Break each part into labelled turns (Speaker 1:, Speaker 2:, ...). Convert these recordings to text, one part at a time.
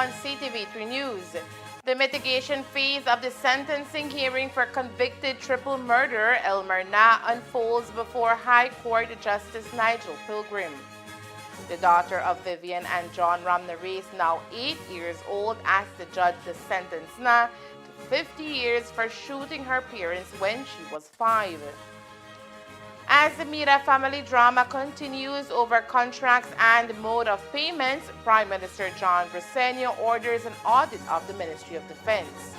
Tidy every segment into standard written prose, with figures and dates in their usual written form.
Speaker 1: on CTV3 News. The mitigation phase of the sentencing hearing for convicted triple murderer Elmer Na unfolds before High Court Justice Nigel Pilgrim. The daughter of Vivian and John Ramnarees, now 8 years old, asked the judge to sentence Na to 50 years for shooting her parents when she was 5. As the Mira family drama continues over contracts and mode of payments, Prime Minister John Briceño orders an audit of the Ministry of Defense.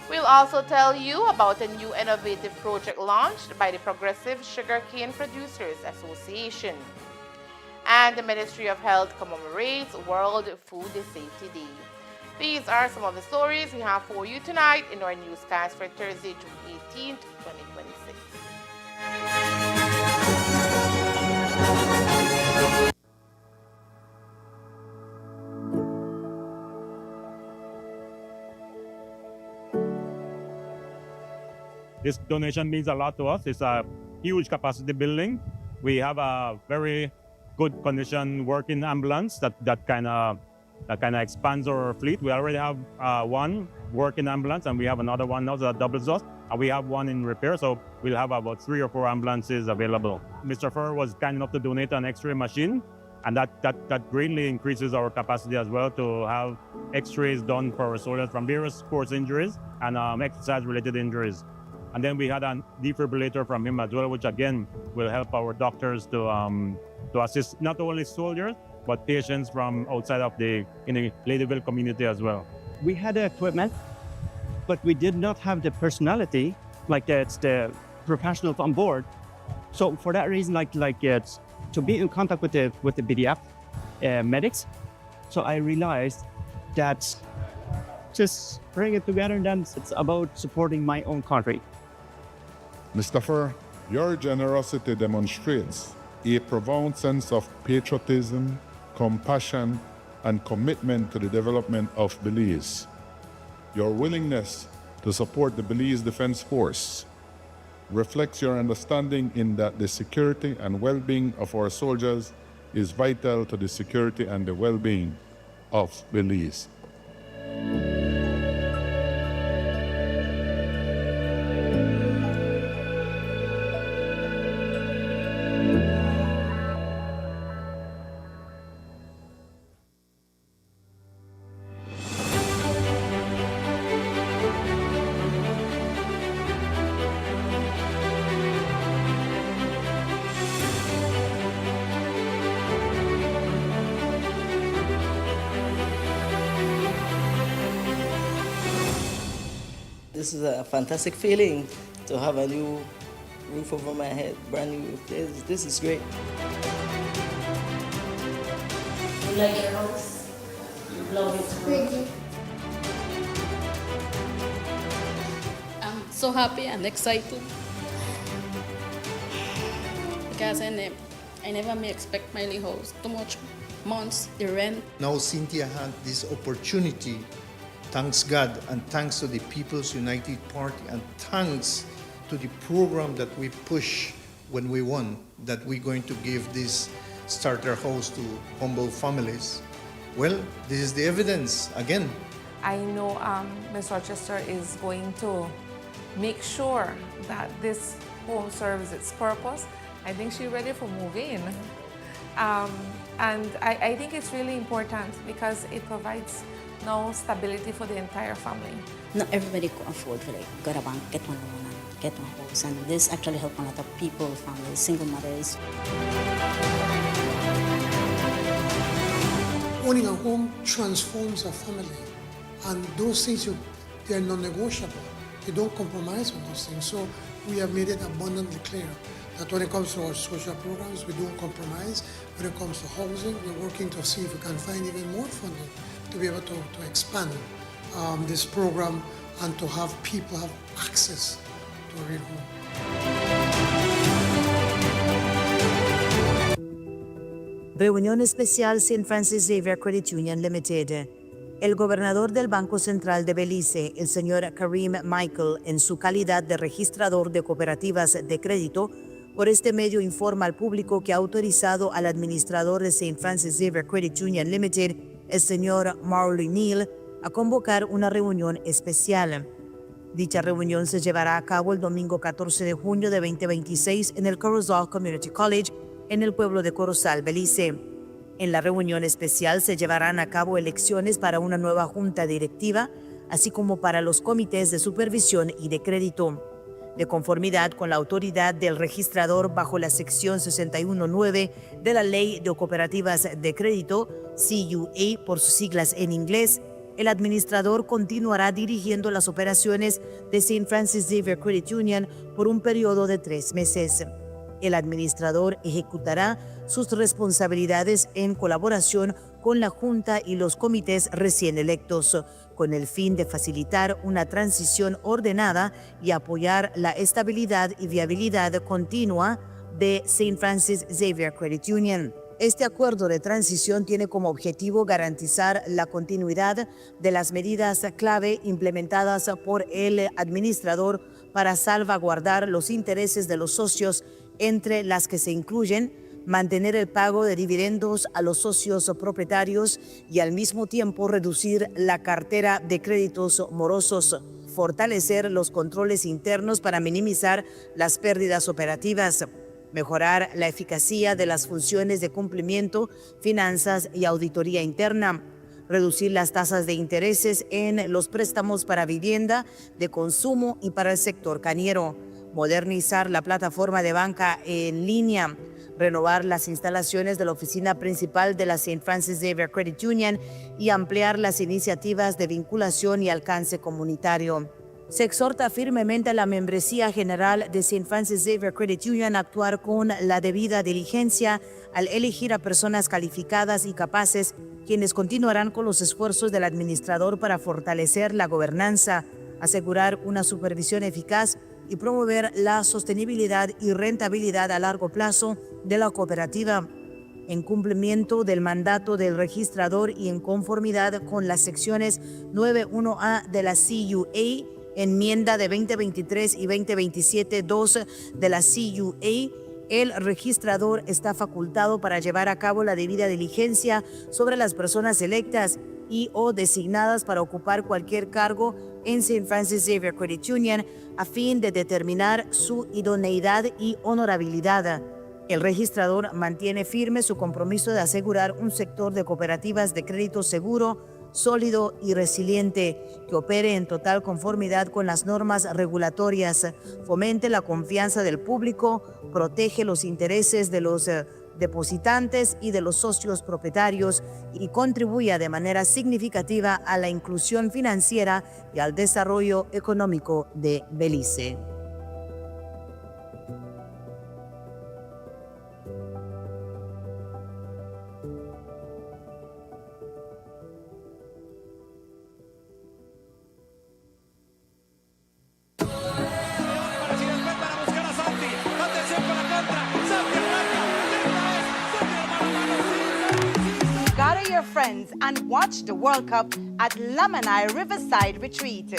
Speaker 1: We'll also tell you about a new innovative project launched by the Progressive Sugarcane Producers Association. And the Ministry of Health commemorates World Food Safety Day. These are some of the stories we have for you tonight in our newscast for Thursday, June 18th, 2026.
Speaker 2: This donation means a lot to us. It's a huge capacity building. We have a very good condition working ambulance that kind of expands our fleet. We already have one working ambulance, and we have another one now that doubles us. And we have one in repair, so we'll have about 3 or 4 ambulances available. Mr. Furr was kind enough to donate an X-ray machine, and that greatly increases our capacity as well to have X-rays done for our soldiers from various sports injuries and exercise-related injuries. And then we had a defibrillator from him as well, which again will help our doctors to assist not only soldiers, but patients from outside of the Ladyville community as well.
Speaker 3: We had the equipment, but we did not have the personality, like it's the professionals on board. So for that reason, it's to be in contact with the BDF medics. So I realized that just bring it together, and then it's about supporting my own country.
Speaker 4: Mr. Furr, your generosity demonstrates a profound sense of patriotism, compassion, and commitment to the development of Belize. Your willingness to support the Belize Defense Force reflects your understanding in that the security and well-being of our soldiers is vital to the security and the well-being of Belize.
Speaker 5: This is a fantastic feeling to have a new roof over my head, brand new. This is great.
Speaker 6: You like your house? You love it?
Speaker 7: Really?
Speaker 6: I'm so happy and excited because I never may expect my little house. Too much months, the rent.
Speaker 8: Now Cynthia had this opportunity. Thanks God, and thanks to the People's United Party, and thanks to the program that we push when we won, that we're going to give this starter house to humble families. Well, this is the evidence again.
Speaker 9: I know Ms. Rochester is going to make sure that this home serves its purpose. I think she's ready for moving. And I think it's really important because it provides now stability for the entire family.
Speaker 10: Not everybody could afford to go to bank, get one loan, and get one house, and this actually helps a lot of people, families, single mothers.
Speaker 7: Owning a home transforms a family, and those things they are non-negotiable. You don't compromise on those things. So we have made it abundantly clear that when it comes to our social programs, we don't compromise. When it comes to housing, we're working to see if we can find even more funding to be able to expand this program and to have people have access to a real home.
Speaker 11: Reunión especial St. Francis Xavier Credit Union Limited. El gobernador del Banco Central de Belice, el señor Karim Michael, en su calidad de registrador de cooperativas de crédito, por este medio informa al público que ha autorizado al administrador de St. Francis Xavier Credit Union Limited, el señor Marley Neal, a convocar una reunión especial. Dicha reunión se llevará a cabo el domingo 14 de junio de 2026 en el Corozal Community College, en el pueblo de Corozal, Belice. En la reunión especial se llevarán a cabo elecciones para una nueva junta directiva, así como para los comités de supervisión y de crédito. De conformidad con la autoridad del registrador bajo la sección 61.9 de la Ley de Cooperativas de Crédito, CUA por sus siglas en inglés, el administrador continuará dirigiendo las operaciones de St. Francis Xavier Credit Union por un periodo de 3 meses. El administrador ejecutará sus responsabilidades en colaboración con la Junta y los comités recién electos, con el fin de facilitar una transición ordenada y apoyar la estabilidad y viabilidad continua de St. Francis Xavier Credit Union. Este acuerdo de transición tiene como objetivo garantizar la continuidad de las medidas clave implementadas por el administrador para salvaguardar los intereses de los socios, entre las que se incluyen mantener el pago de dividendos a los socios propietarios y al mismo tiempo reducir la cartera de créditos morosos, fortalecer los controles internos para minimizar las pérdidas operativas, mejorar la eficacia de las funciones de cumplimiento, finanzas y auditoría interna, reducir las tasas de intereses en los préstamos para vivienda, de consumo y para el sector cañero, modernizar la plataforma de banca en línea, renovar las instalaciones de la oficina principal de la St. Francis Xavier Credit Union y ampliar las iniciativas de vinculación y alcance comunitario. Se exhorta firmemente a la membresía general de St. Francis Xavier Credit Union a actuar con la debida diligencia al elegir a personas calificadas y capaces, quienes continuarán con los esfuerzos del administrador para fortalecer la gobernanza, asegurar una supervisión eficaz y promover la sostenibilidad y rentabilidad a largo plazo de la cooperativa, en cumplimiento del mandato del registrador y en conformidad con las secciones 9.1a de la CUA, enmienda de 2023 y 2027.2 de la CUA. El registrador está facultado para llevar a cabo la debida diligencia sobre las personas electas y o designadas para ocupar cualquier cargo en St. Francis Xavier Credit Union a fin de determinar su idoneidad y honorabilidad. El registrador mantiene firme su compromiso de asegurar un sector de cooperativas de crédito seguro, sólido y resiliente, que opere en total conformidad con las normas regulatorias, fomente la confianza del público, protege los intereses de los depositantes y de los socios propietarios y contribuya de manera significativa a la inclusión financiera y al desarrollo económico de Belice.
Speaker 12: Gather your friends and watch the World Cup at Lamanai Riverside Retreat.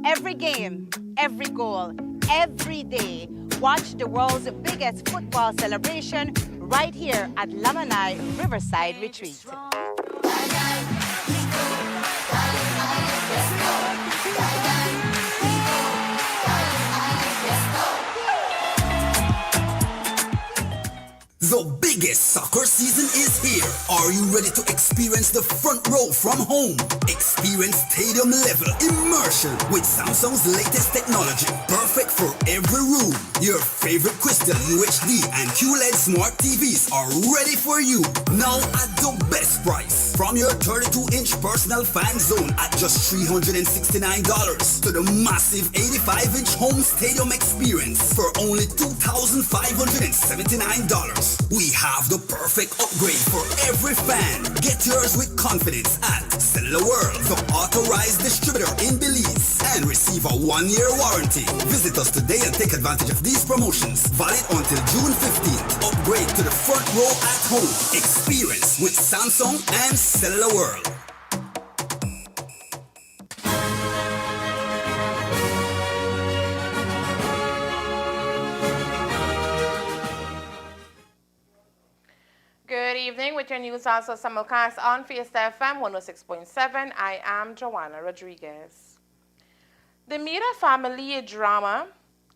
Speaker 12: Every game, every goal, every day. Watch the world's biggest football celebration right here at Lamanai Riverside Retreat.
Speaker 13: The biggest soccer season is here. Are you ready to experience the front row from home? Experience stadium level immersion with Samsung's latest technology. Perfect for every room. Your favorite Crystal UHD and QLED smart TVs are ready for you. Now at the best price. From your 32-inch personal fan zone at just $369 to the massive 85-inch home stadium experience for only $2,579. We have the perfect upgrade for every fan. Get yours with confidence at Cellular World, the authorized distributor in Belize, and receive a 1-year warranty. Visit us today and take advantage of these promotions. Valid until June 15th. Upgrade to the front row at home. Experience with Samsung and Cellular World.
Speaker 1: Good evening with your news also simulcast on Fiesta FM 106.7. I am Joanna Rodriguez. The Mira family drama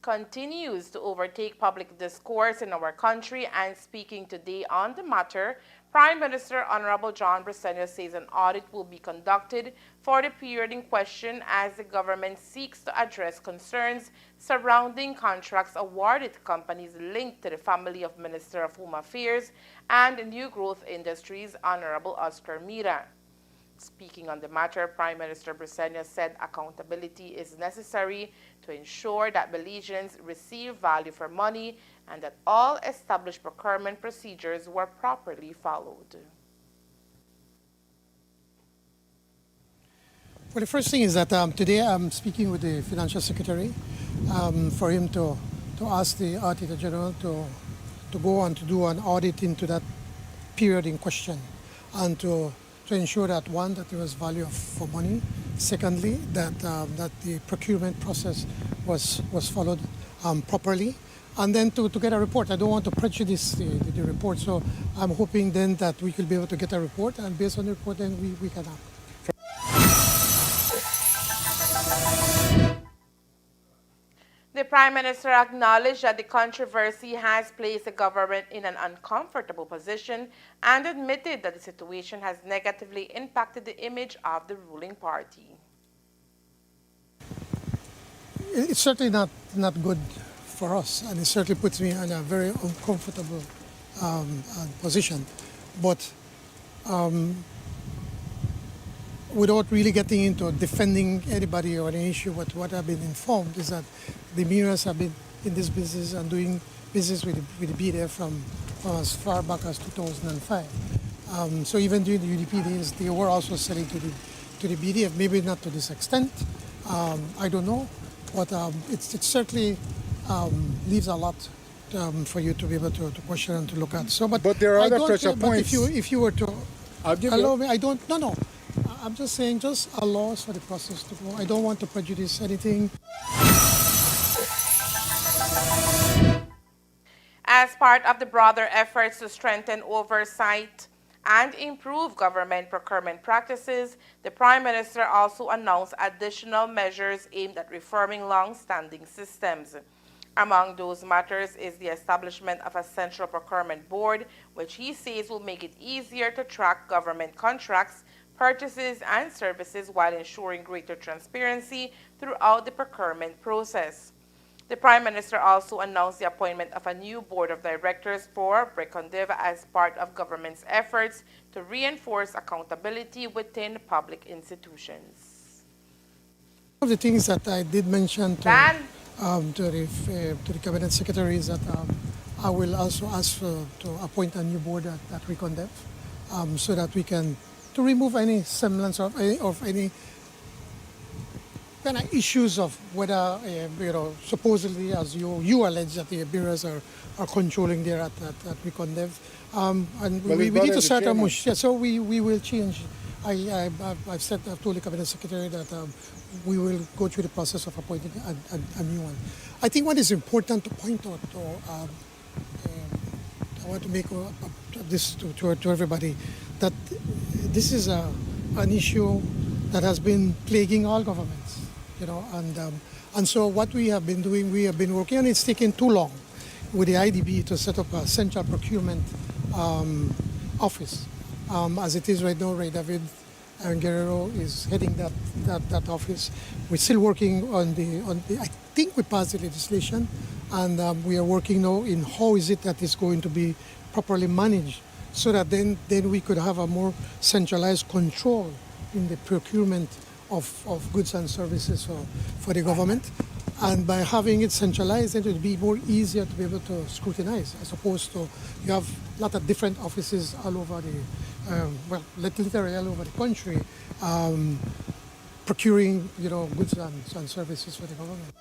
Speaker 1: continues to overtake public discourse in our country, and speaking today on the matter, Prime Minister Honorable John Briceño says an audit will be conducted for the period in question as the government seeks to address concerns surrounding contracts awarded to companies linked to the family of Minister of Home Affairs and New Growth Industries, Honorable Oscar Mira. Speaking on the matter, Prime Minister Briceño said accountability is necessary to ensure that Belizeans receive value for money and that all established procurement procedures were properly followed.
Speaker 7: Well, the first thing is that today I'm speaking with the Financial Secretary for him to ask the Auditor General to go on to do an audit into that period in question and to ensure that, one, that there was value for money, secondly, that the procurement process was followed properly, and then to get a report. I don't want to prejudice the report, so I'm hoping then that we will be able to get a report, and based on the report then we can act.
Speaker 1: The Prime Minister acknowledged that the controversy has placed the government in an uncomfortable position and admitted that the situation has negatively impacted the image of the ruling party.
Speaker 7: It's certainly not good for us, and it certainly puts me in a very uncomfortable position. But without really getting into defending anybody or any issue, what I've been informed is that the Miras have been in this business and doing business with the BDF from as far back as 2005. So even during the UDP days, they were also selling to the BDF, maybe not to this extent. I don't know, but it certainly leaves a lot for you to be able to question and to look at. So, but
Speaker 14: there are other pressure
Speaker 7: but
Speaker 14: points.
Speaker 7: If you were to
Speaker 14: allow
Speaker 7: me, I don't. No. I'm just saying, just allow us for the process to go. I don't want to prejudice anything.
Speaker 1: As part of the broader efforts to strengthen oversight and improve government procurement practices, the Prime Minister also announced additional measures aimed at reforming long-standing systems. Among those matters is the establishment of a central procurement board, which he says will make it easier to track government contracts, purchases, and services while ensuring greater transparency throughout the procurement process. The Prime Minister also announced the appointment of a new board of directors for Brecondiv as part of government's efforts to reinforce accountability within public institutions.
Speaker 7: One of the things that I did mention to the Cabinet Secretary is that I will also ask to appoint a new board at Brecondiv so that we can to remove any semblance of any kind of issues of whether, supposedly, as you allege that the bureaus are controlling there at Brecondiv. And we need to start a mush. Yeah, so we will change. I've told the Cabinet Secretary that we will go through the process of appointing a new one. I think what is important to point out, I want to make this to everybody, that this is an issue that has been plaguing all governments, and so what we have been doing, we have been working, and it's taken too long with the IDB to set up a central procurement office. As it is right now, Ray David and Guerrero is heading that office. We're still working on the I think we passed the legislation, and we are working now in how is it that it's going to be properly managed, so that then we could have a more centralized control in the procurement of goods and services for the government. And by having it centralized, it will be more easier to be able to scrutinize, as opposed to you have a lot of different offices all over literally all over the country, procuring goods and services for the government.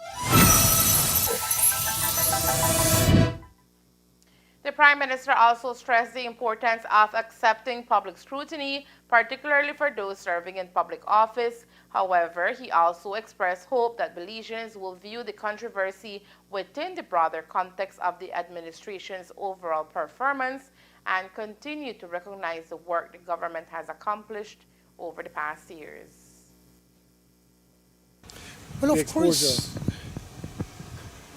Speaker 1: The Prime Minister also stressed the importance of accepting public scrutiny, particularly for those serving in public office. However, he also expressed hope that Belizeans will view the controversy within the broader context of the administration's overall performance and continue to recognize the work the government has accomplished over the past years.
Speaker 7: Well, of course,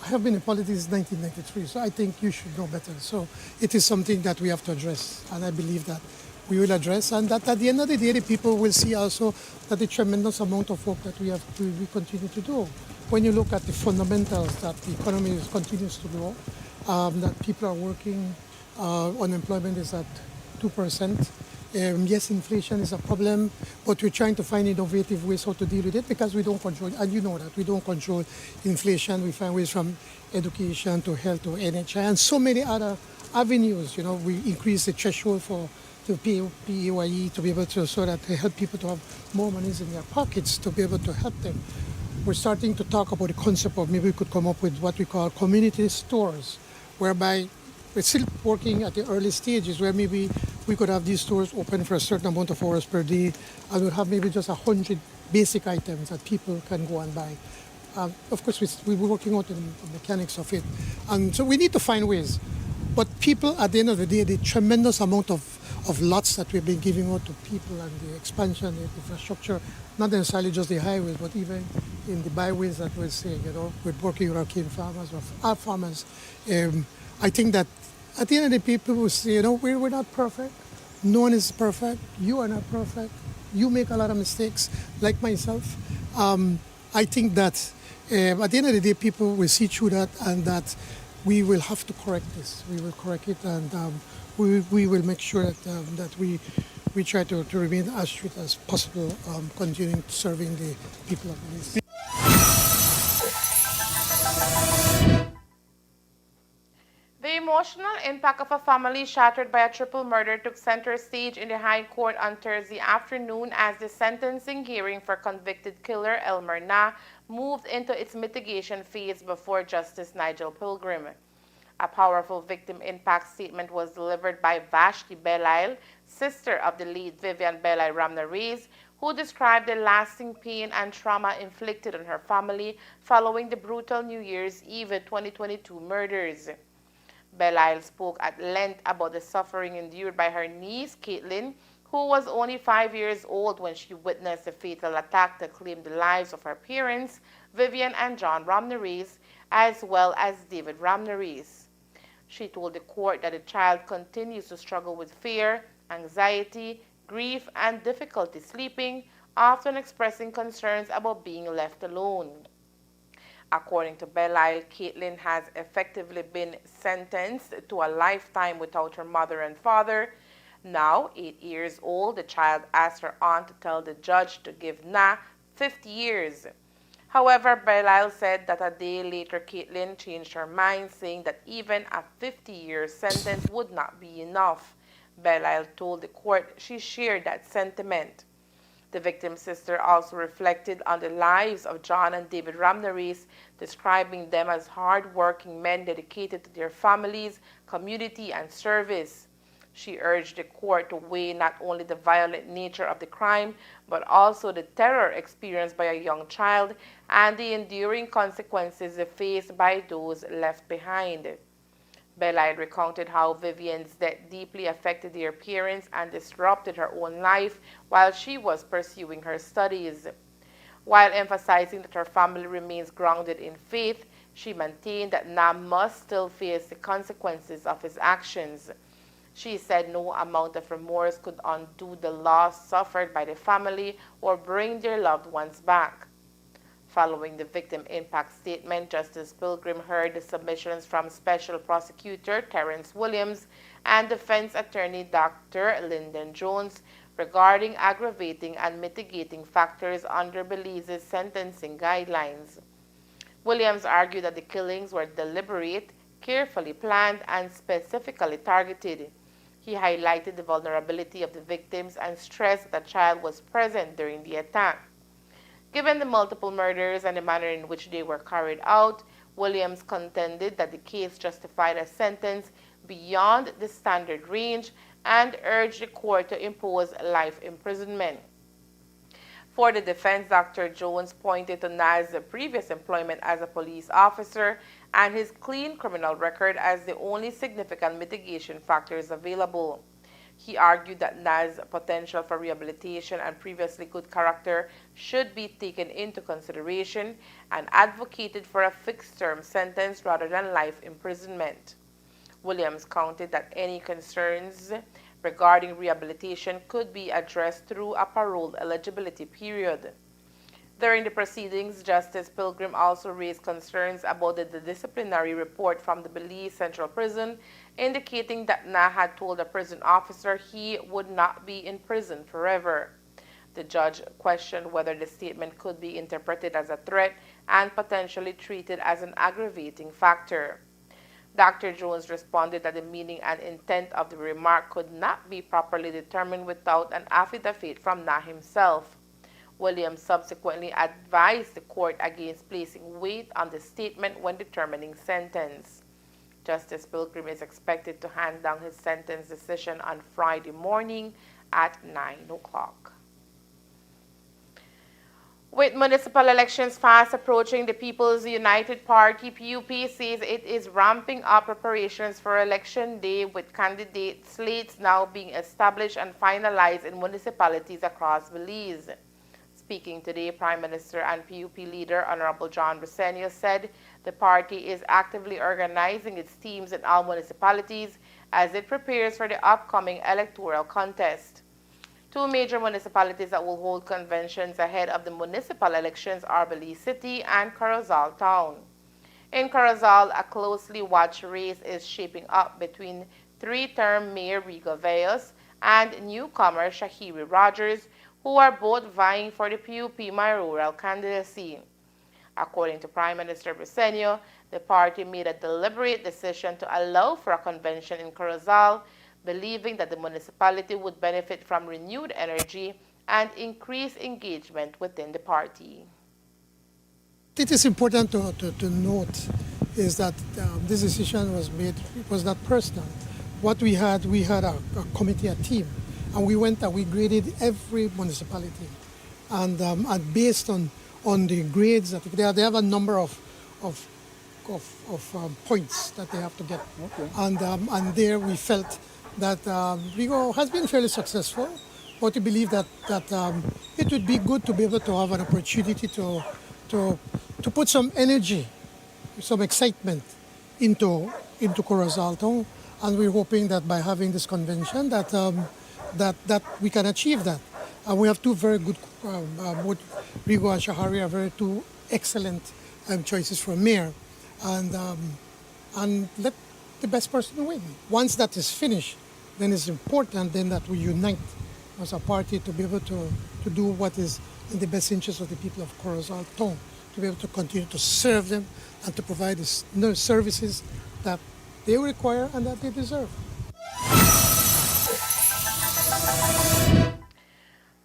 Speaker 7: I have been in politics since 1993, so I think you should know better. So it is something that we have to address, and I believe that we will address, and that at the end of the day, the people will see also that the tremendous amount of work that we continue to do. When you look at the fundamentals, that the economy continues to grow, that people are working, unemployment is at 2%. Yes, inflation is a problem, but we're trying to find innovative ways how to deal with it because we don't control, and you know that, we don't control inflation. We find ways from education to health to NHI and so many other avenues. You know, we increase the threshold to PAYE to be able to, so that they help people to have more monies in their pockets to be able to help them. We're starting to talk about the concept of maybe we could come up with what we call community stores, whereby we're still working at the early stages where maybe we could have these stores open for a certain amount of hours per day and we'll have maybe just 100 basic items that people can go and buy. Of course, we're working out the mechanics of it. And so we need to find ways. But people, at the end of the day, the tremendous amount of lots that we've been giving out to people and the expansion, the infrastructure, not necessarily just the highways, but even in the byways that we're saying, you know, we're working with our cane farmers, or our farmers. I think that at the end of the day, people will say, you know, we're not perfect. No one is perfect. You are not perfect. You make a lot of mistakes, like myself. I think that at the end of the day, people will see through that and that we will have to correct this. We will correct it and we will make sure that we try to remain as straight as possible, continuing serving the people of Belize.
Speaker 1: The emotional impact of a family shattered by a triple murder took center stage in the High Court on Thursday afternoon as the sentencing hearing for convicted killer Elmer Na moved into its mitigation phase before Justice Nigel Pilgrim. A powerful victim impact statement was delivered by Vashti Belail, sister of the late Vivian Belail Ramnarees, who described the lasting pain and trauma inflicted on her family following the brutal New Year's Eve 2022 murders. Belail spoke at length about the suffering endured by her niece, Caitlin, who was only 5 years old when she witnessed the fatal attack that claimed the lives of her parents, Vivian and John Ramnarees, as well as David Ramnarees. She told the court that the child continues to struggle with fear, anxiety, grief, and difficulty sleeping, often expressing concerns about being left alone. According to Belail, Caitlin has effectively been sentenced to a lifetime without her mother and father. Now, 8 years old, the child asked her aunt to tell the judge to give Na 50 years. However, Belail said that a day later, Caitlin changed her mind, saying that even a 50-year sentence would not be enough. Belail told the court she shared that sentiment. The victim's sister also reflected on the lives of John and David Ramnarees, describing them as hard-working men dedicated to their families, community, and service. She urged the court to weigh not only the violent nature of the crime, but also the terror experienced by a young child and the enduring consequences faced by those left behind. Belail recounted how Vivian's death deeply affected their parents and disrupted her own life while she was pursuing her studies. While emphasizing that her family remains grounded in faith, she maintained that Na must still face the consequences of his actions. She said no amount of remorse could undo the loss suffered by the family or bring their loved ones back. Following the victim impact statement, Justice Pilgrim heard the submissions from Special Prosecutor Terrence Williams and Defense Attorney Dr. Lyndon Jones regarding aggravating and mitigating factors under Belize's sentencing guidelines. Williams argued that the killings were deliberate, carefully planned, and specifically targeted. He highlighted the vulnerability of the victims and stressed that the child was present during the attack. Given the multiple murders and the manner in which they were carried out, Williams contended that the case justified a sentence beyond the standard range and urged the court to impose life imprisonment. For the defense, Dr. Jones pointed to Naz's previous employment as a police officer and his clean criminal record as the only significant mitigation factors available. He argued that Naz's potential for rehabilitation and previously good character should be taken into consideration and advocated for a fixed-term sentence rather than life imprisonment. Williams counted that any concerns regarding rehabilitation could be addressed through a parole eligibility period. During the proceedings, Justice Pilgrim also raised concerns about the disciplinary report from the Belize Central Prison indicating that Na had told a prison officer he would not be in prison forever. The judge questioned whether the statement could be interpreted as a threat and potentially treated as an aggravating factor. Dr. Jones responded that the meaning and intent of the remark could not be properly determined without an affidavit from Na himself. Williams subsequently advised the court against placing weight on the statement when determining sentence. Justice Pilgrim is expected to hand down his sentence decision on Friday morning at 9 o'clock. With municipal elections fast approaching, the People's United Party (PUP) says it is ramping up preparations for Election Day, with candidate slates now being established and finalized in municipalities across Belize. Speaking today, Prime Minister and PUP leader Honorable John Briceño said the party is actively organizing its teams in all municipalities as it prepares for the upcoming electoral contest. Two major municipalities that will hold conventions ahead of the municipal elections are Belize City and Corozal Town. In Corozal, a closely watched race is shaping up between three-term Mayor Rigo Veos and newcomer Shahiri Rogers, who are both vying for the PUP mayoral candidacy. According to Prime Minister Briceño, the party made a deliberate decision to allow for a convention in Corozal, believing that the municipality would benefit from renewed energy and increased engagement within the party.
Speaker 7: It is important to note is that this decision was made, it was not personal. What we had a committee, a team, and we went and we graded every municipality. And based on the grades, that they have a number of points that they have to get. Okay. And there we felt that Rigo has been fairly successful, but we believe that it would be good to be able to have an opportunity to put some energy, some excitement into Corozal Town, and we're hoping that by having this convention that we can achieve that. And we have two very good, both Rigo and Shahari are very two excellent choices for mayor, and let the best person win. Once that is finished, then it's important then that we unite as a party to be able to do what is in the best interest of the people of Corozal Town, to be able to continue to serve them and to provide the services that they require and that they deserve.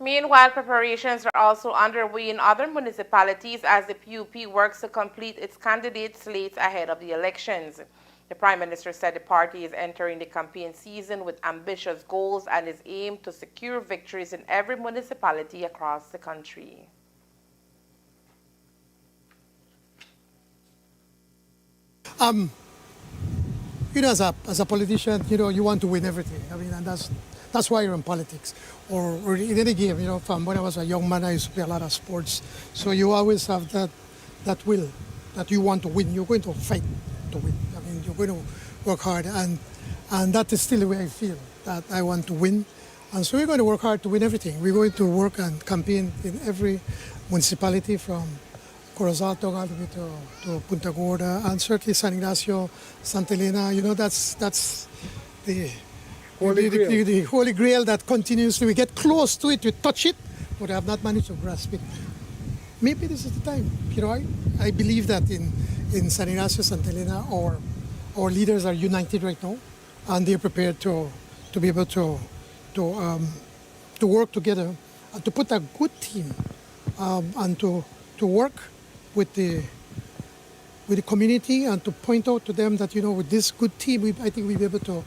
Speaker 1: Meanwhile, preparations are also underway in other municipalities as the PUP works to complete its candidate slates ahead of the elections. The Prime Minister said the party is entering the campaign season with ambitious goals and is aimed to secure victories in every municipality across the country.
Speaker 7: As a politician, you want to win everything. I mean, and that's why you're in politics. Or in any game, from when I was a young man, I used to play a lot of sports. So you always have that will, that you want to win. You're going to fight to win. I mean, you're going to work hard. And that is still the way I feel, that I want to win. And so we're going to work hard to win everything. We're going to work and campaign in every municipality from Corozal Town all the way to Punta Gorda, and certainly San Ignacio, Santa Elena. That's the Holy Grail that continuously, we get close to it, we touch it, but I have not managed to grasp it. Maybe this is the time. I believe that in San Ignacio, Santa Elena, our leaders are united right now, and they're prepared to be able to work together and to put a good team and to work with the with the community and to point out to them that, with this good team, I think we'll be able to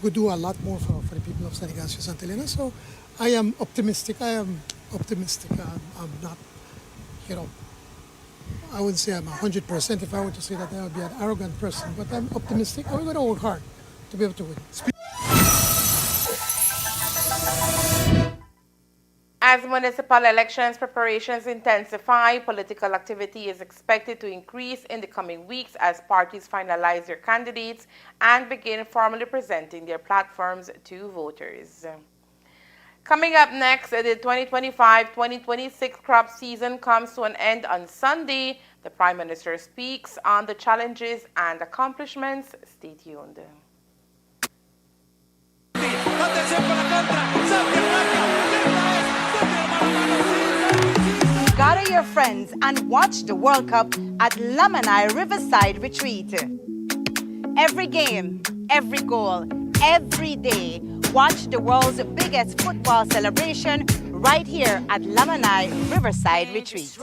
Speaker 7: do a lot more for the people of St. Ignacio St. Helena. So I am optimistic. I'm not, I wouldn't say I'm 100%. If I were to say that, I would be an arrogant person. But I'm optimistic, and we're going to work hard to be able to win.
Speaker 1: As municipal elections preparations intensify, political activity is expected to increase in the coming weeks as parties finalize their candidates and begin formally presenting their platforms to voters. Coming up next, the 2025-2026 crop season comes to an end on Sunday. The Prime Minister speaks on the challenges and accomplishments. Stay tuned.
Speaker 12: Gather your friends and watch the World Cup at Lamanai Riverside Retreat. Every game, every goal, every day. Watch the world's biggest football celebration right here at Lamanai Riverside Retreat.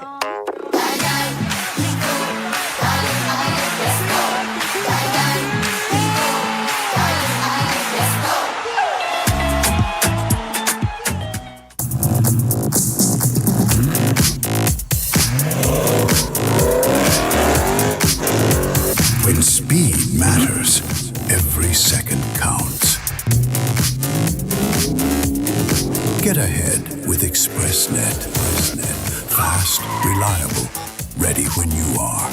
Speaker 13: When speed matters, every second counts. Get ahead with ExpressNet. Fast, reliable, ready when you are.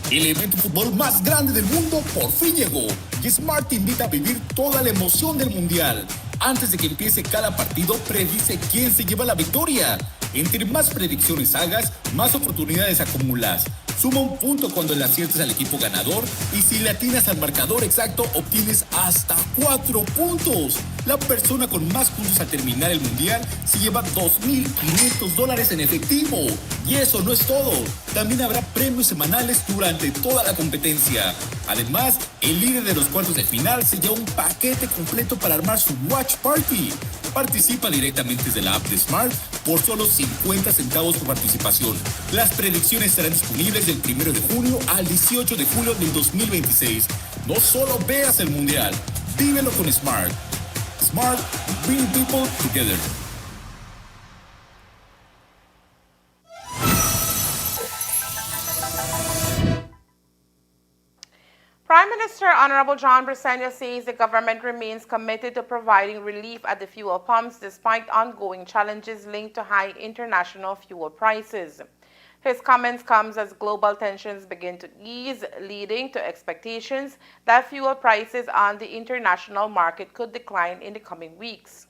Speaker 15: El evento de fútbol más grande del mundo por fin llegó y Smart te invita a vivir toda la emoción del mundial. Antes de que empiece cada partido, predice quién se lleva la victoria. Entre más predicciones hagas, más oportunidades acumulas. Suma un punto cuando le aciertes al equipo ganador y si le atinas al marcador exacto, obtienes hasta 4 puntos. La persona con más puntos al terminar el mundial se lleva $2,500 en efectivo. Y eso no es todo. También habrá premios semanales durante toda la competencia. Además, el líder de los cuartos de final se lleva un paquete completo para armar su Watch Party. Participa directamente desde la app de Smart por solo 50 centavos por participación. Las predicciones estarán disponibles del 1 de junio al 18 de julio del 2026. No solo veas el mundial, vívelo con Smart. Smart, bring people together.
Speaker 1: Prime Minister Honorable John Briceño says the government remains committed to providing relief at the fuel pumps despite ongoing challenges linked to high international fuel prices. His comments come as global tensions begin to ease, leading to expectations that fuel prices on the international market could decline in the coming weeks.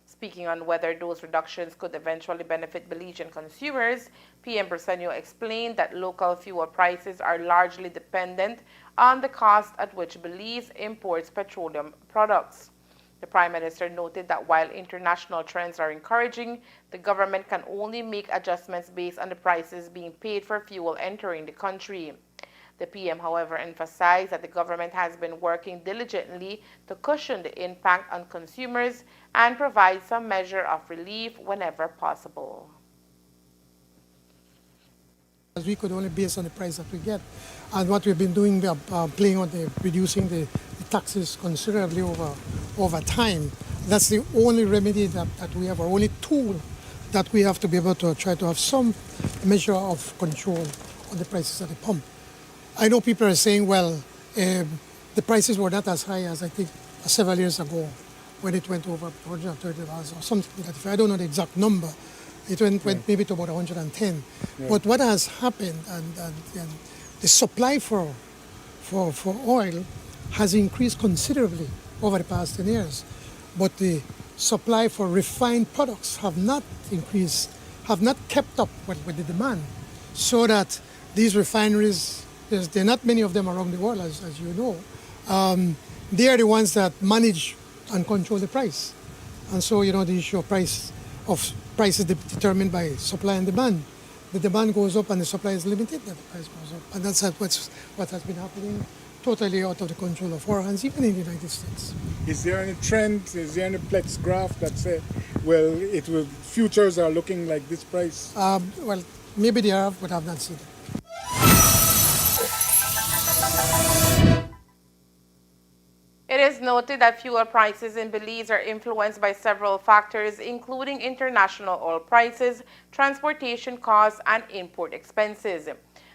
Speaker 1: Speaking on whether those reductions could eventually benefit Belizean consumers, PM Briceño explained that local fuel prices are largely dependent on the cost at which Belize imports petroleum products. The Prime Minister noted that while international trends are encouraging, the government can only make adjustments based on the prices being paid for fuel entering the country. The PM, however, emphasized that the government has been working diligently to cushion the impact on consumers and provide some measure of relief whenever possible.
Speaker 7: We could only base on the price that we get. And what we've been doing, playing on reducing the taxes considerably over time. That's the only remedy that we have, our only tool that we have to be able to try to have some measure of control on the prices at the pump. I know people are saying, well, the prices were not as high as I think several years ago when it went over $130 or something like that. I don't know the exact number. It went maybe to about 110. Yeah. But what has happened, and the supply for oil has increased considerably over the past 10 years. But the supply for refined products have not increased, have not kept up with the demand. So that these refineries, there are not many of them around the world, as you know. They are the ones that manage and control the price. And so, the issue of price is determined by supply and demand. The demand goes up and the supply is limited, then the price goes up. And that's what has been happening totally out of the control of our hands, even in the United States.
Speaker 14: Is there any trend? Is there any Plex graph that say, well, it will futures are looking like this price?
Speaker 7: Well, maybe they have, but I've not seen it.
Speaker 1: It is noted that fuel prices in Belize are influenced by several factors, including international oil prices, transportation costs, and import expenses.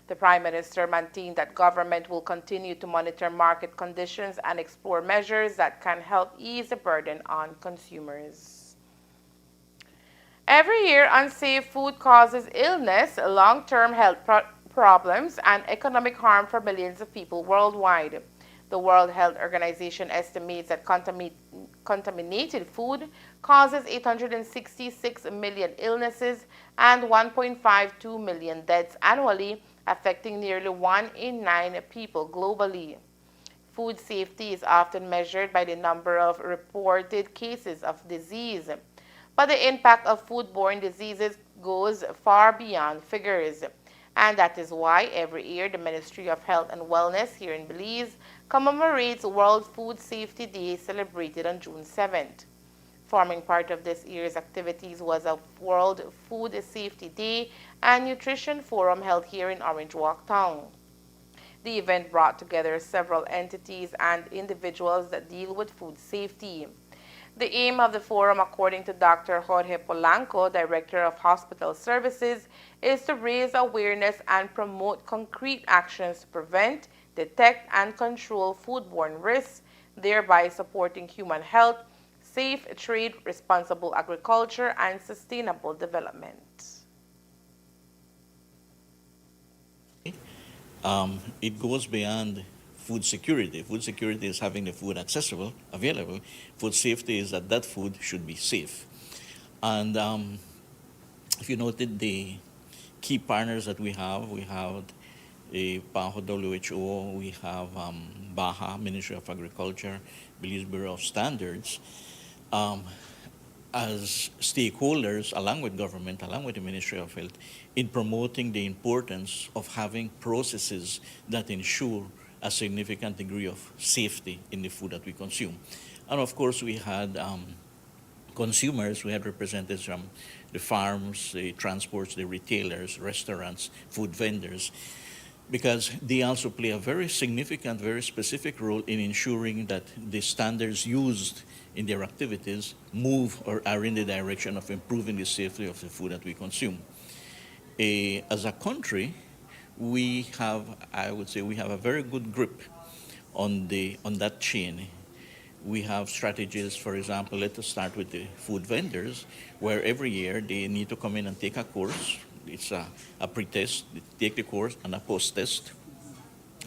Speaker 1: The Prime Minister maintained that government will continue to monitor market conditions and explore measures that can help ease the burden on consumers. Every year, unsafe food causes illness, long-term health problems, and economic harm for millions of people worldwide. The World Health Organization estimates that contaminated food causes 866 million illnesses and 1.52 million deaths annually, affecting nearly 1 in 9 people globally. Food safety is often measured by the number of reported cases of disease, but the impact of foodborne diseases goes far beyond figures. And that is why every year the Ministry of Health and Wellness here in Belize commemorates World Food Safety Day, celebrated on June 7th. Forming part of this year's activities was a World Food Safety Day and Nutrition Forum held here in Orange Walk Town. The event brought together several entities and individuals that deal with food safety. The aim of the forum, according to Dr. Jorge Polanco, Director of Hospital Services, is to raise awareness and promote concrete actions to prevent, detect, and control foodborne risks, thereby supporting human health, safe trade, responsible agriculture, and sustainable development.
Speaker 16: It goes beyond food security. Food security is having the food accessible, available. Food safety is that that food should be safe. And if you noted the key partners that we have the PAHO WHO, we have BAHA, Ministry of Agriculture, Belize Bureau of Standards, as stakeholders, along with government, along with the Ministry of Health, in promoting the importance of having processes that ensure a significant degree of safety in the food that we consume. And of course, we had consumers, we had representatives from the farms, the transports, the retailers, restaurants, food vendors, because they also play a very significant, very specific role in ensuring that the standards used in their activities move or are in the direction of improving the safety of the food that we consume. As a country, we have, I would say, we have a very good grip on that chain. We have strategies, for example, let us start with the food vendors, where every year they need to come in and take a course. It's a pre-test, they take the course, and a post-test,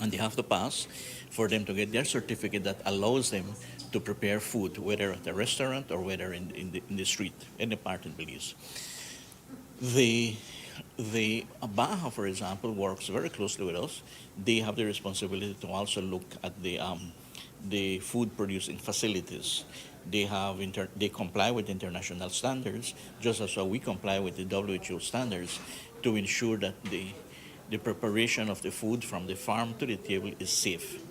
Speaker 16: and they have to pass for them to get their certificate that allows them to prepare food, whether at a restaurant or whether in the street, any part in Belize. The BAHA, for example, works very closely with us. They have the responsibility to also look at the food producing facilities. They comply with international standards, just as we comply with the WHO standards, to ensure that the preparation of the food from the farm to the table is safe.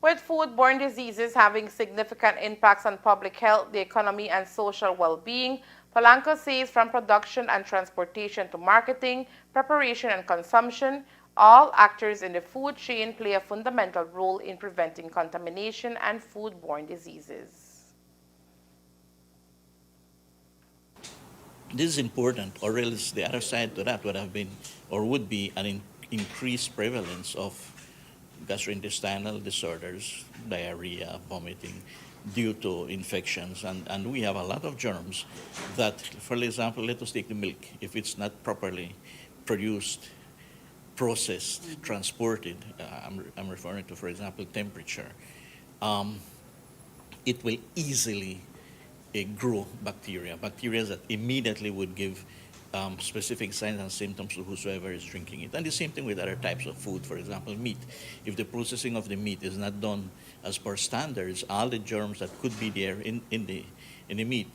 Speaker 1: With foodborne diseases having significant impacts on public health, the economy, and social well-being, Polanco says from production and transportation to marketing, preparation and consumption, all actors in the food chain play a fundamental role in preventing contamination and foodborne diseases.
Speaker 16: This is important, or else the other side to that would have been, or would be, an increased prevalence of gastrointestinal disorders, diarrhea, vomiting, due to infections. And we have a lot of germs that, for example, let us take the milk. If it's not properly produced, processed, transported, I'm referring to, for example, temperature, it will easily grow bacteria that immediately would give specific signs and symptoms to whosoever is drinking it. And the same thing with other types of food, for example, meat. If the processing of the meat is not done as per standards, all the germs that could be there in the meat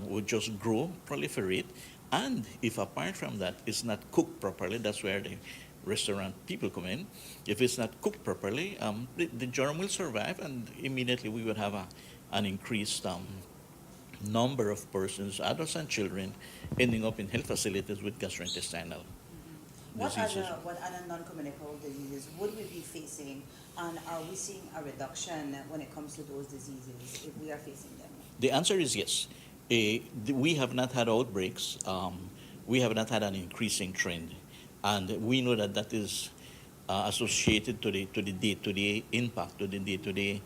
Speaker 16: would just grow, proliferate, And if apart from that, it's not cooked properly, that's where the restaurant people come in. If it's not cooked properly, the germ will survive, and immediately we would have an increased number of persons, adults and children, ending up in health facilities with gastrointestinal diseases.
Speaker 11: What other non-communicable diseases would we be facing, and are we seeing a reduction when it comes to those diseases if we are facing them?
Speaker 16: The answer is yes. We have not had outbreaks. We have not had an increasing trend. And we know that that is associated to the day-to-day impact, to the day-to-day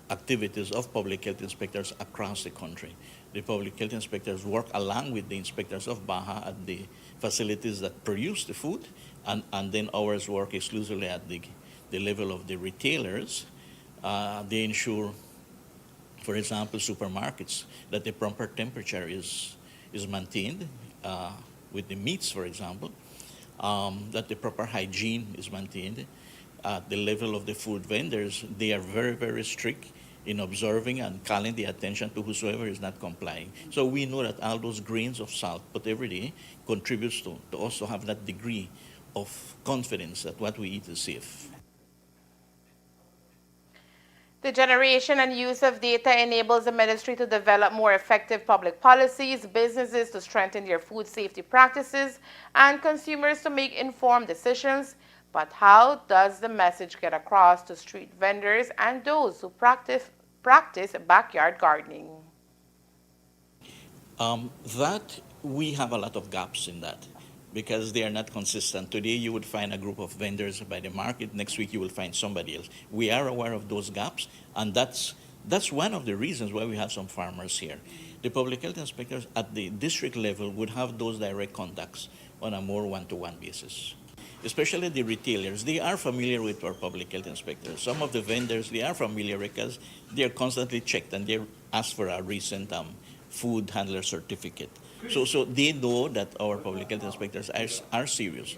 Speaker 16: activities of public health inspectors across the country. The public health inspectors work along with the inspectors of Baja at the facilities that produce the food, and then ours work exclusively at the level of the retailers. They ensure, for example, supermarkets, that the proper temperature is maintained with the meats, for example, that the proper hygiene is maintained. At the level of the food vendors, they are very, very strict in observing and calling the attention to whosoever is not complying. So we know that all those grains of salt put every day contributes to also have that degree of confidence that what we eat is safe.
Speaker 1: The generation and use of data enables the ministry to develop more effective public policies, businesses to strengthen their food safety practices, and consumers to make informed decisions. But how does the message get across to street vendors and those who practice backyard gardening?
Speaker 16: That we have a lot of gaps in that, because they are not consistent. Today you would find a group of vendors by the market, next week you will find somebody else. We are aware of those gaps, and that's one of the reasons why we have some farmers here. The public health inspectors at the district level would have those direct contacts on a more one-to-one basis. Especially the retailers, they are familiar with our public health inspectors. Some of the vendors, they are familiar because they are constantly checked, and they ask for a recent food handler certificate. So they know that our public health inspectors are serious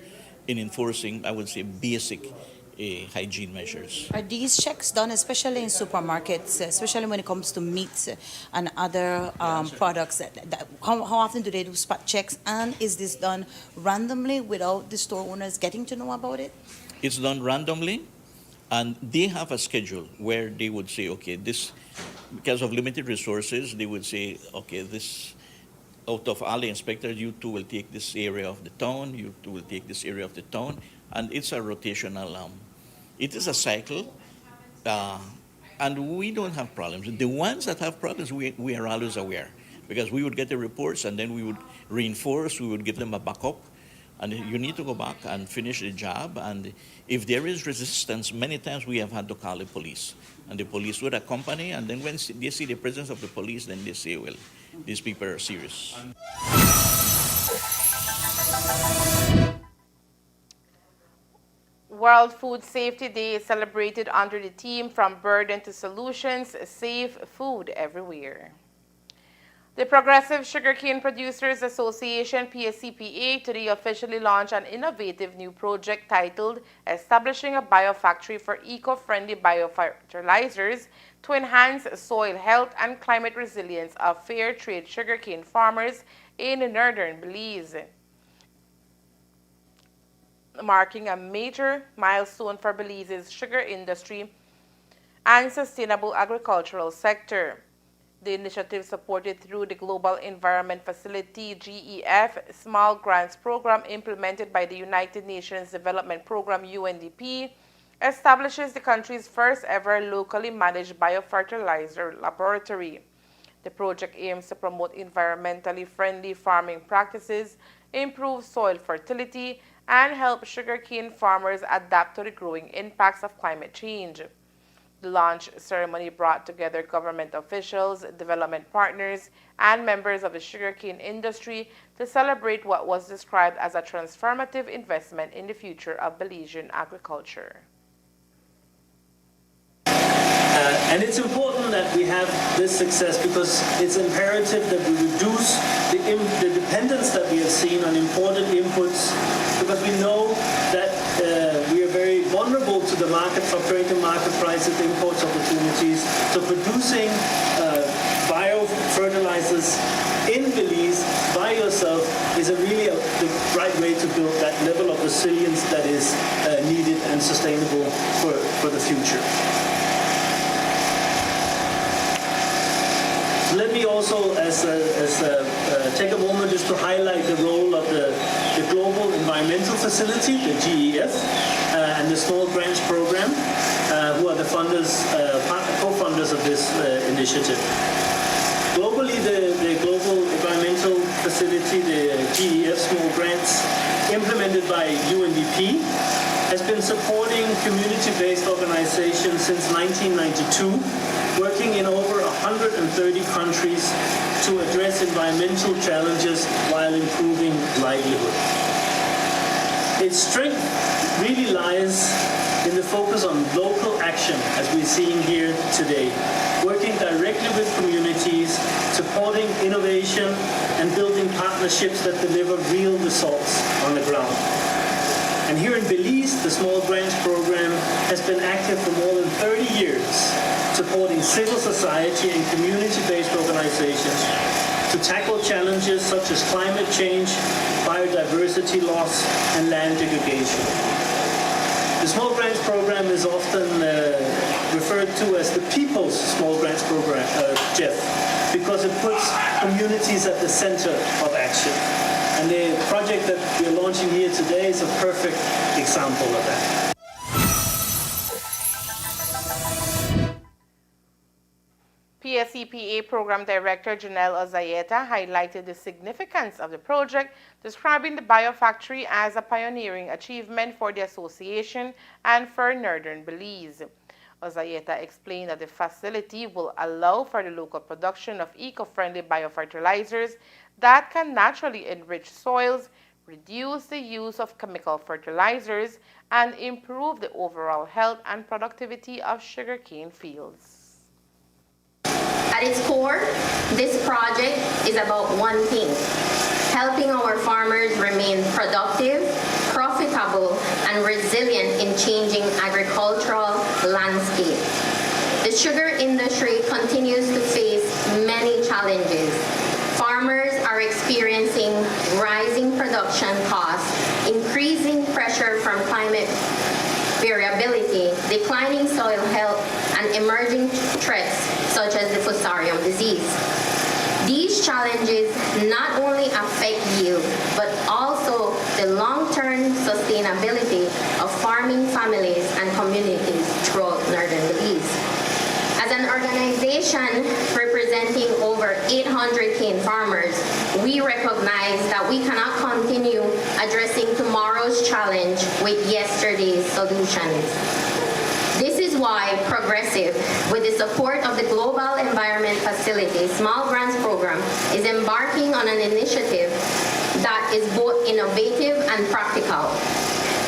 Speaker 16: in enforcing, I would say, basic hygiene measures.
Speaker 11: Are these checks done especially in supermarkets, especially when it comes to meats and other products? How often do they do spot checks? And is this done randomly without the store owners getting to know about it?
Speaker 16: It's done randomly, and they have a schedule where they would say, okay, this, because of limited resources, they would say, okay, this, out of all the inspectors, you two will take this area of the town, you two will take this area of the town, and it's a rotational, it is a cycle, and we don't have problems. The ones that have problems, we are always aware, because we would get the reports, and then we would reinforce, we would give them a backup, and you need to go back and finish the job, and if there is resistance, many times we have had to call the police, and the police would accompany, and then when they see the presence of the police, then they say, well, these people are serious.
Speaker 1: World Food Safety Day is celebrated under the theme From Burden to Solutions, Safe Food Everywhere. The Progressive Sugarcane Producers Association, PSCPA, today officially launched an innovative new project titled Establishing a Biofactory for Eco-Friendly Biofertilizers to Enhance Soil Health and Climate Resilience of Fair Trade Sugarcane Farmers in northern Belize, marking a major milestone for Belize's sugar industry and sustainable agricultural sector. The initiative, supported through the Global Environment Facility GEF Small Grants Program implemented by the United Nations Development Program UNDP, establishes the country's first ever locally managed biofertilizer laboratory. The project aims to promote environmentally friendly farming practices, improve soil fertility, and help sugarcane farmers adapt to the growing impacts of climate change. The launch ceremony brought together government officials, development partners, and members of the sugarcane industry to celebrate what was described as a transformative investment in the future of Belizean agriculture.
Speaker 17: And it's important that we have this success because it's imperative that we reduce the dependence that we have seen on imported inputs, because we know that we are very vulnerable to the market fluctuating market prices, imports opportunities. So producing biofertilizers in in Belize by yourself is the right way to build that level of resilience that is needed and sustainable for the future. Let me also take a moment just to highlight the role of the Global Environmental Facility, the GEF, and the Small Grants Program, who are the co-funders of this initiative. Globally, the Global Environmental Facility, the GEF Small Grants, implemented by UNDP, has been supporting community-based organizations since 1992, working in over 130 countries to address environmental challenges while improving livelihood. Its strength really lies in the focus on local action, as we're seeing here today, working directly with communities, supporting innovation, and building partnerships that deliver real results on the ground. And here in Belize, the Small Grants Program has been active for more than 30 years, supporting civil society and community-based organizations to tackle challenges such as climate change, biodiversity loss, and land degradation. The Small Grants Program is often referred to as the People's Small Grants Program, Jeff, because it puts communities at the center of action. And the project that we're launching here today is a perfect example of that.
Speaker 1: PSEPA Program Director Janelle Ozayeta highlighted the significance of the project, describing the biofactory as a pioneering achievement for the association and for northern Belize. Ozayeta explained that the facility will allow for the local production of eco-friendly biofertilizers that can naturally enrich soils, reduce the use of chemical fertilizers, and improve the overall health and productivity of sugarcane fields.
Speaker 18: At its core, this project is about one thing: helping our farmers remain productive, profitable, and resilient in changing agricultural landscape. The sugar industry continues to face many challenges. Farmers are experiencing rising production costs, increasing pressure from climate variability, declining soil health, and emerging threats such as the fusarium disease. These challenges not only affect yield, but also the long-term sustainability of farming families and communities throughout northern Belize. As an organization representing over 800 cane farmers, we recognize that we cannot continue addressing tomorrow's challenge with yesterday's solutions. This is why Progressive, with the support of the Global Environment Facility Small Grants Program, is embarking on an initiative that is both innovative and practical.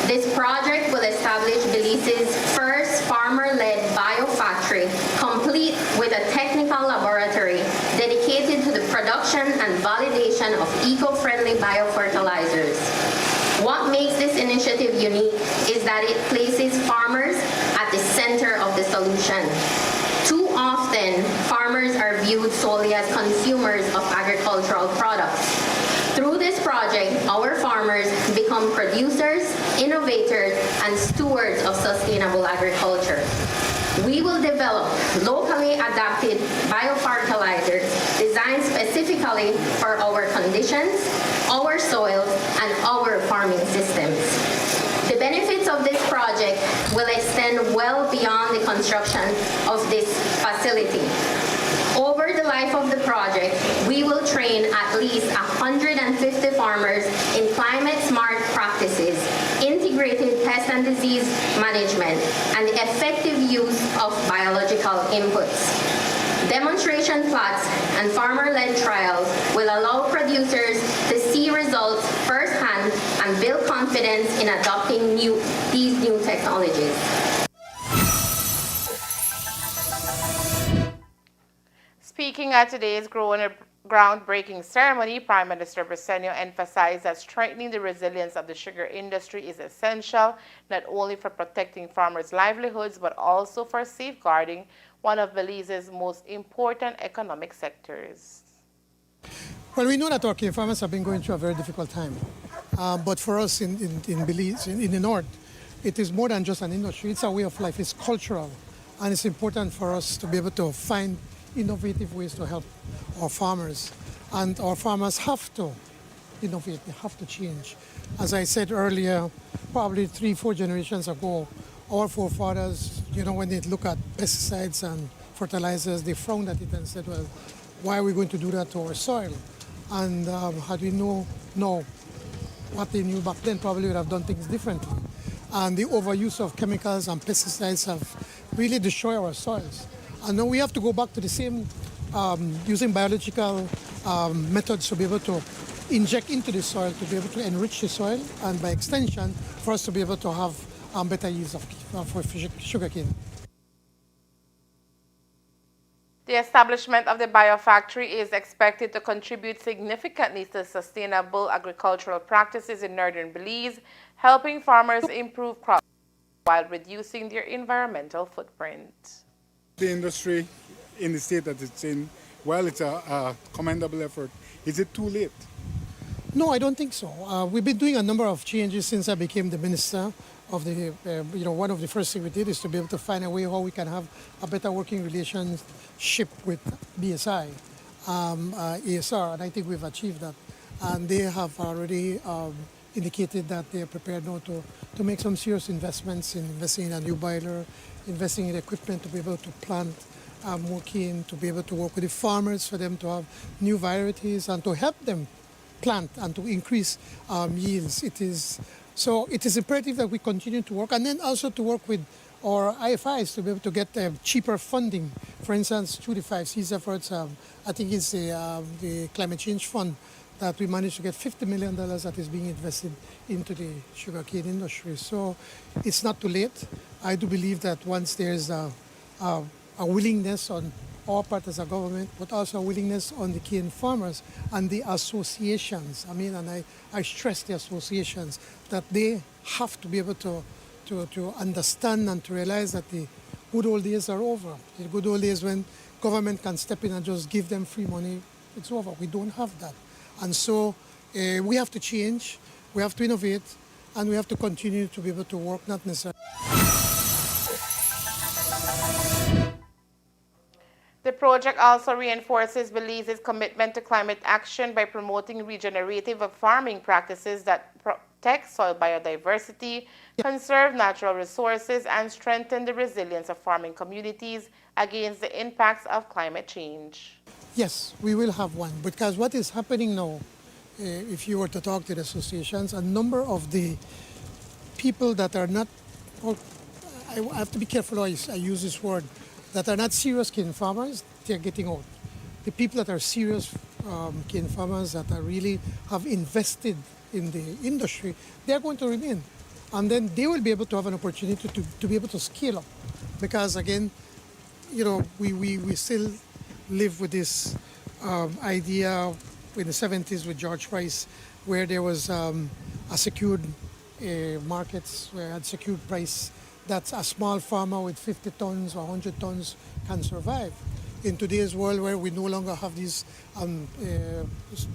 Speaker 18: This project will establish Belize's first farmer-led biofactory, complete with a technical laboratory dedicated to the production and validation of eco-friendly biofertilizers. What makes this initiative unique is that it places farmers at the center of the solution. Too often, farmers are viewed solely as consumers of agricultural products. Through this project, our farmers become producers, innovators, and stewards of sustainable agriculture. We will develop locally adapted biofertilizers designed specifically for our conditions, our soils, and our farming systems. The benefits of this project will extend well beyond the construction of this facility. Over the life of the project, we will train at least 150 farmers in climate-smart practices, integrated pest and disease management, and the effective use of biological inputs. Demonstration plots and farmer-led trials will allow producers to see results firsthand and build confidence in adopting these new technologies.
Speaker 1: Speaking at today's groundbreaking ceremony, Prime Minister Briceño emphasized that strengthening the resilience of the sugar industry is essential, not only for protecting farmers' livelihoods, but also for safeguarding one of Belize's most important economic sectors.
Speaker 7: Well, we know that our cane farmers have been going through a very difficult time. But for us in Belize, in the north, it is more than just an industry. It's a way of life. It's cultural. And it's important for us to be able to find innovative ways to help our farmers. And our farmers have to innovate. They have to change. As I said earlier, probably 3-4 generations ago, our forefathers, when they look at pesticides and fertilizers, they frowned at it and said, well, why are we going to do that to our soil? And had we know what they knew back then, probably would have done things differently. And the overuse of chemicals and pesticides have really destroyed our soils. And now we have to go back to the same using biological methods to be able to inject into the soil, to be able to enrich the soil, and by extension, for us to be able to have better yields for sugarcane.
Speaker 1: The establishment of the biofactory is expected to contribute significantly to sustainable agricultural practices in northern Belize, helping farmers improve crops while reducing their environmental footprint.
Speaker 14: The industry in the state that it's in, while it's a commendable effort, is it too late?
Speaker 7: No, I don't think so. We've been doing a number of changes since I became the minister. One of the first things we did is to be able to find a way how we can have a better working relationship with BSI, ASR, and I think we've achieved that. And they have already indicated that they are prepared now to make some serious investments in investing in a new boiler, investing in equipment to be able to plant more cane, to be able to work with the farmers for them to have new varieties and to help them plant and to increase yields. So it is imperative that we continue to work, and then also to work with our IFIs to be able to get cheaper funding. For instance, through the 5Cs efforts, I think it's the Climate Change Fund that we managed to get $50 million that is being invested into the sugarcane industry. So it's not too late. I do believe that once there's a willingness on our part as a government, but also a willingness on the cane farmers and the associations. And I stress the associations, that they have to be able to understand and to realize that the good old days are over. The good old days when government can step in and just give them free money, it's over. We don't have that. And so we have to change, we have to innovate, and we have to continue to be able to work, not necessarily.
Speaker 1: The project also reinforces Belize's commitment to climate action by promoting regenerative farming practices that protect soil biodiversity, conserve natural resources, and strengthen the resilience of farming communities against the impacts of climate change.
Speaker 7: Yes, we will have one, because what is happening now, if you were to talk to the associations, a number of the people that are not, I have to be careful how I use this word, that are not serious cane farmers, they're getting out. The people that are serious cane farmers that are really have invested in the industry, they're going to remain. And then they will be able to have an opportunity to be able to scale up. Because again, we still live with this idea in the 70s with George Price, where there was a secured markets, where had secured price, that a small farmer with 50 tons or 100 tons can survive. In today's world, where we no longer have these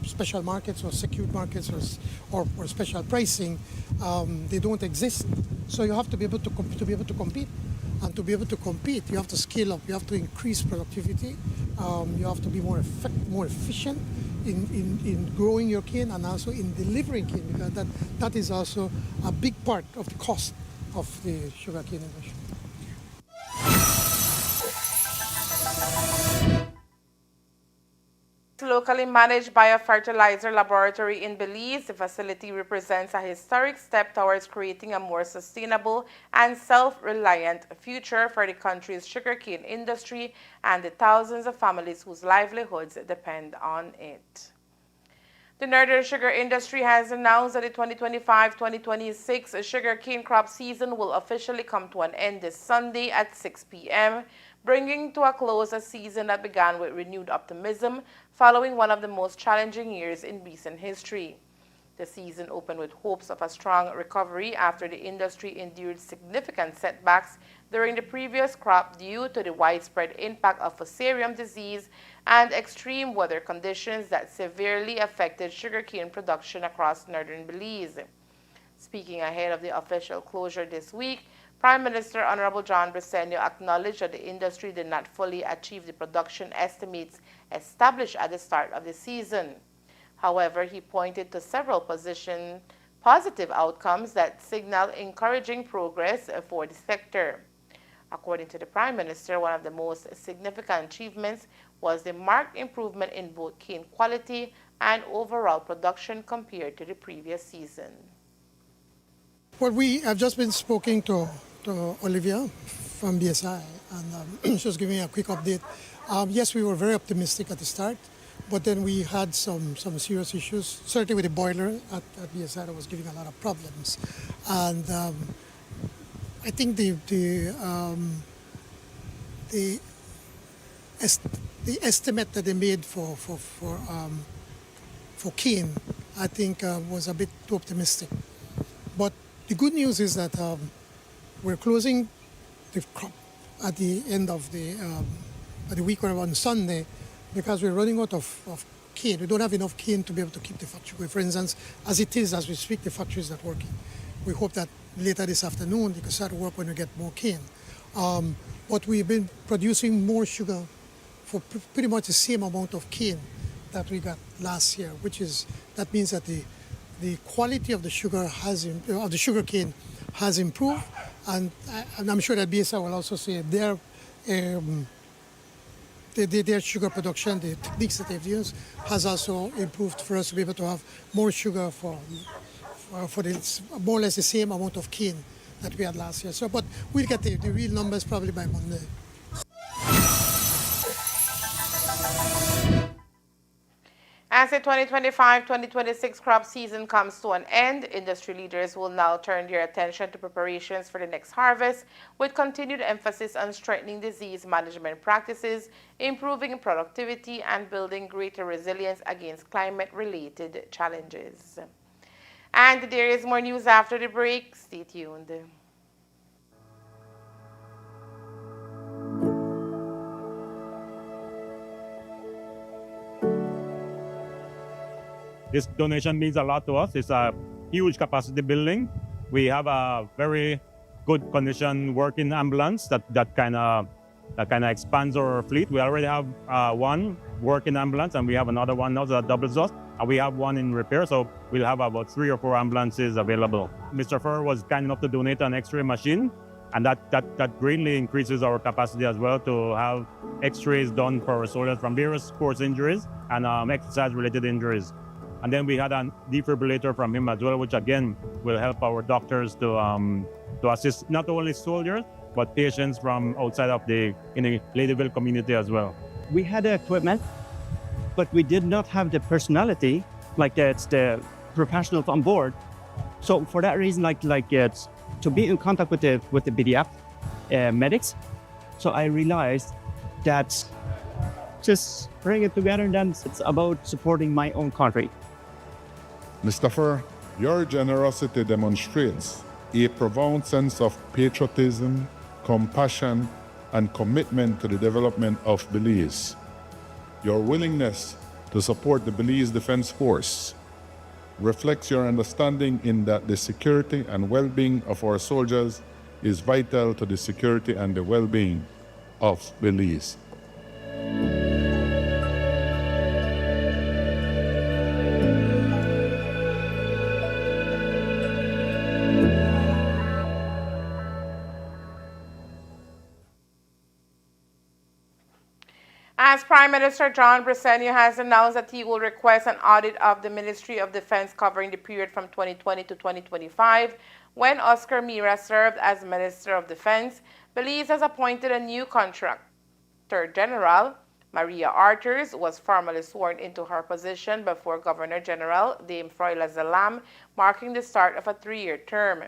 Speaker 7: special markets or secured markets or special pricing, they don't exist. So you have to be able to compete. And to be able to compete, you have to scale up. You have to increase productivity. You have to be more efficient in growing your cane and also in delivering cane, because that is also a big part of the cost of the sugarcane industry.
Speaker 1: Locally managed biofertilizer laboratory in Belize, the facility represents a historic step towards creating a more sustainable and self-reliant future for the country's sugarcane industry and the thousands of families whose livelihoods depend on it. The northern sugar industry has announced that the 2025-2026 sugarcane crop season will officially come to an end this Sunday at 6 p.m., bringing to a close a season that began with renewed optimism following one of the most challenging years in recent history. The season opened with hopes of a strong recovery after the industry endured significant setbacks during the previous crop due to the widespread impact of Fusarium disease and extreme weather conditions that severely affected sugarcane production across northern Belize. Speaking ahead of the official closure this week, Prime Minister Honorable John Briceño acknowledged that the industry did not fully achieve the production estimates established at the start of the season. However, he pointed to several positive outcomes that signal encouraging progress for the sector. According to the Prime Minister, one of the most significant achievements was the marked improvement in both cane quality and overall production compared to the previous season.
Speaker 7: Well, we have just been speaking to Olivia from BSI, and she was giving a quick update. Yes, we were very optimistic at the start, but then we had some serious issues, certainly with the boiler at BSI that was giving a lot of problems. And I think the estimate that they made for cane, I think, was a bit too optimistic. But the good news is that we're closing the crop at the end of the week or on Sunday because we're running out of cane. We don't have enough cane to be able to keep the factory going. For instance, as it is, as we speak, the factory is not working. We hope that later this afternoon they can start to work when we get more cane. But we've been producing more sugar for pretty much the same amount of cane that we got last year, that means that the quality of the sugar cane has improved, and I'm sure that BSI will also say their sugar production, the techniques that they've used, has also improved for us to be able to have more sugar for more or less the same amount of cane that we had last year. But we'll get the real numbers probably by Monday.
Speaker 1: As the 2025-2026 crop season comes to an end, industry leaders will now turn their attention to preparations for the next harvest, with continued emphasis on strengthening disease management practices, improving productivity, and building greater resilience against climate-related challenges. And there is more news after the break. Stay tuned.
Speaker 2: This donation means a lot to us. It's a huge capacity building. We have a very good condition working ambulance that kind of expands our fleet. We already have one working ambulance, and we have another one now that doubles us. And we have one in repair, so we'll have about 3 or 4 ambulances available. Mr. Furr was kind enough to donate an X-ray machine, and that greatly increases our capacity as well to have X-rays done for our soldiers from various sports injuries and exercise-related injuries. And then we had a defibrillator from him as well, which again will help our doctors to assist not only soldiers, but patients from outside of the Ladyville community as well.
Speaker 3: We had the equipment, but we did not have the personality, it's the professionals on board. So for that reason, it's to be in contact with the BDF medics. So I realized that just bring it together, and then it's about supporting my own country.
Speaker 4: Mr. Furr, your generosity demonstrates a profound sense of patriotism, compassion, and commitment to the development of Belize. Your willingness to support the Belize Defense Force reflects your understanding in that the security and well-being of our soldiers is vital to the security and the well-being of Belize.
Speaker 1: As Prime Minister John Briceño has announced that he will request an audit of the Ministry of Defense covering the period from 2020 to 2025, when Oscar Mira served as Minister of Defense, Belize has appointed a new Contractor General. Maria Arters was formally sworn into her position before Governor General Dame Froila Zalam, marking the start of a 3-year term.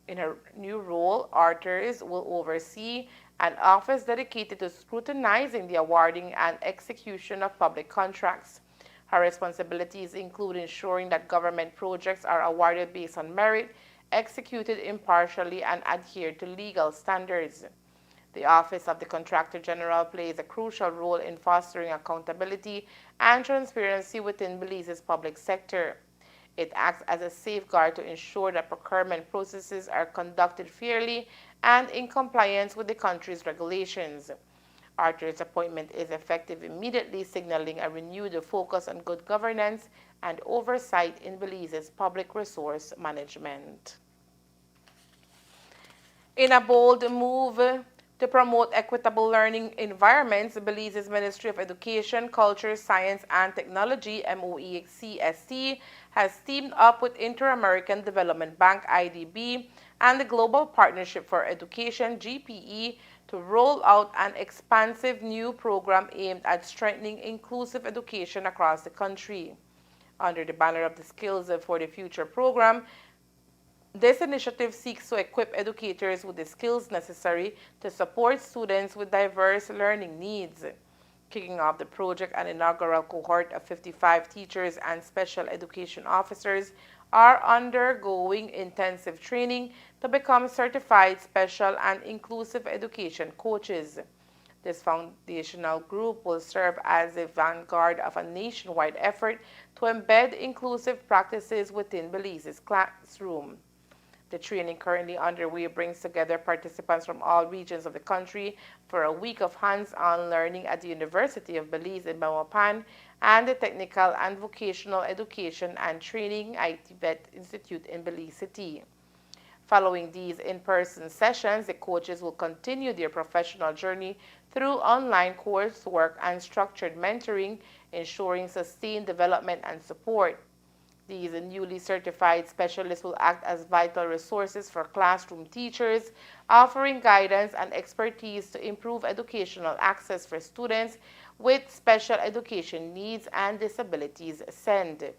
Speaker 1: In her new role, Arters will oversee an office dedicated to scrutinizing the awarding and execution of public contracts. Her responsibilities include ensuring that government projects are awarded based on merit, executed impartially, and adhere to legal standards. The Office of the Contractor General plays a crucial role in fostering accountability and transparency within Belize's public sector. It acts as a safeguard to ensure that procurement processes are conducted fairly and in compliance with the country's regulations. Arthur's appointment is effective immediately, signaling a renewed focus on good governance and oversight in Belize's public resource management. In a bold move to promote equitable learning environments, Belize's Ministry of Education, Culture, Science and Technology, MOECST, has teamed up with Inter-American Development Bank, IDB, and the Global Partnership for Education, GPE, to roll out an expansive new program aimed at strengthening inclusive education across the country. Under the banner of the Skills for the Future program, this initiative seeks to equip educators with the skills necessary to support students with diverse learning needs. Kicking off the project, an inaugural cohort of 55 teachers and special education officers are undergoing intensive training to become certified special and inclusive education coaches. This foundational group will serve as the vanguard of a nationwide effort to embed inclusive practices within Belize's classroom. The training currently underway brings together participants from all regions of the country for a week of hands-on learning at the University of Belize in Belmopan and the Technical and Vocational Education and Training ITVET Institute in Belize City. Following these in-person sessions, the coaches will continue their professional journey through online coursework and structured mentoring, ensuring sustained development and support. These newly certified specialists will act as vital resources for classroom teachers, offering guidance and expertise to improve educational access for students with special education needs and disabilities SEND.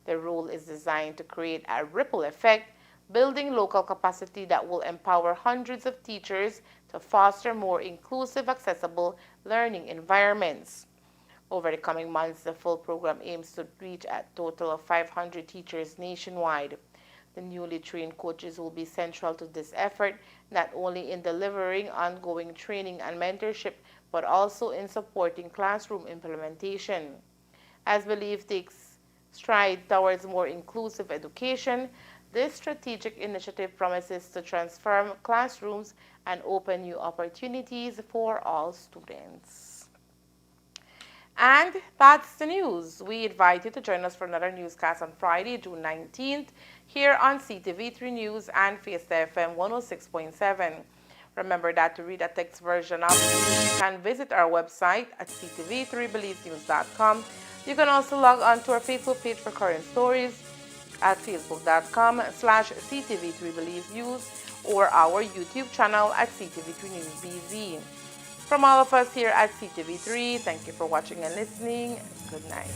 Speaker 1: The role is designed to create a ripple effect, building local capacity that will empower hundreds of teachers to foster more inclusive, accessible learning environments. Over the coming months, the full program aims to reach a total of 500 teachers nationwide. The newly trained coaches will be central to this effort, not only in delivering ongoing training and mentorship, but also in supporting classroom implementation. As Belize takes strides towards more inclusive education, this strategic initiative promises to transform classrooms and open new opportunities for all students. And that's the news. We invite you to join us for another newscast on Friday, June 19th, here on CTV3 News and Fiesta FM 106.7. Remember that to read a text version of the news, you can visit our website at CTV3BelizeNews.com. You can also log on to our Facebook page for current stories at Facebook.com/CTV3BelizeNews or our YouTube channel at CTV3 News BZ. From all of us here at CTV3, thank you for watching and listening. Good night.